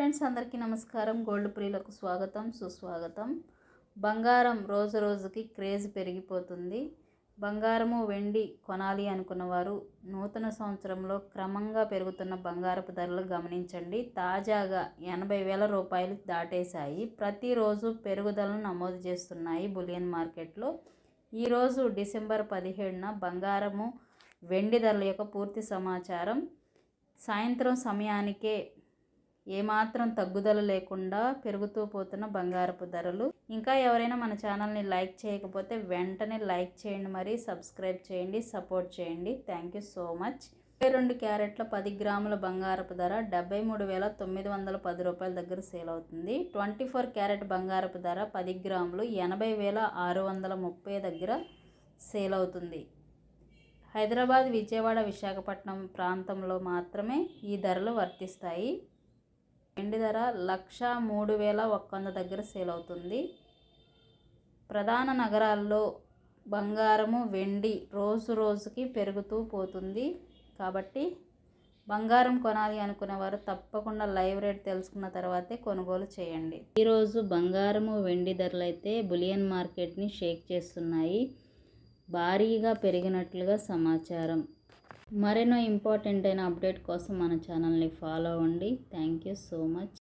Friends, అందరికీ నమస్కారం. Gold ప్రియులకు స్వాగతం, సుస్వాగతం. బంగారం రోజు రోజుకి క్రేజ్ పెరిగిపోతుంది. బంగారము వెండి కొనాలి అనుకున్నవారు నూతన సంవత్సరంలో క్రమంగా పెరుగుతున్న బంగారపు ధరలు గమనించండి. తాజాగా 80,000 రూపాయలు దాటేశాయి. ప్రతిరోజు పెరుగుదలను నమోదు చేస్తున్నాయి బులియన్ మార్కెట్లో. ఈరోజు డిసెంబర్ 17న బంగారము వెండి ధరల యొక్క పూర్తి సమాచారం. సాయంత్రం సమయానికే ఏమాత్రం తగ్గుదల లేకుండా పెరుగుతూ పోతున్న బంగారపు ధరలు. ఇంకా ఎవరైనా మన ఛానల్ని లైక్ చేయకపోతే వెంటనే లైక్ చేయండి, మరి సబ్స్క్రైబ్ చేయండి, సపోర్ట్ చేయండి. Thank you so much. 22 క్యారెట్ల 10 గ్రాముల బంగారపు ధర 73,910 రూపాయల దగ్గర సేల్ అవుతుంది. 24 క్యారెట్ బంగారపు ధర 10 గ్రాములు 80,630 దగ్గర సేల్ అవుతుంది. హైదరాబాద్, విజయవాడ, విశాఖపట్నం ప్రాంతంలో మాత్రమే ఈ ధరలు వర్తిస్తాయి. వెండి ధర 103,100 దగ్గర సేల్ అవుతుంది. ప్రధాన నగరాల్లో బంగారము వెండి రోజు రోజుకి పెరుగుతూ పోతుంది. కాబట్టి బంగారం కొనాలి అనుకునేవారు తప్పకుండా లైవ్ రేట్ తెలుసుకున్న తర్వాతే కొనుగోలు చేయండి. ఈరోజు బంగారము వెండి ధరలు అయితే బులియన్ మార్కెట్ని షేక్ చేస్తున్నాయి. భారీగా పెరిగినట్లుగా సమాచారం. మరెన్నో ఇంపార్టెంట్ అయిన అప్డేట్ కోసం మన ఛానల్ని ఫాలో అవ్వండి. Thank you so much.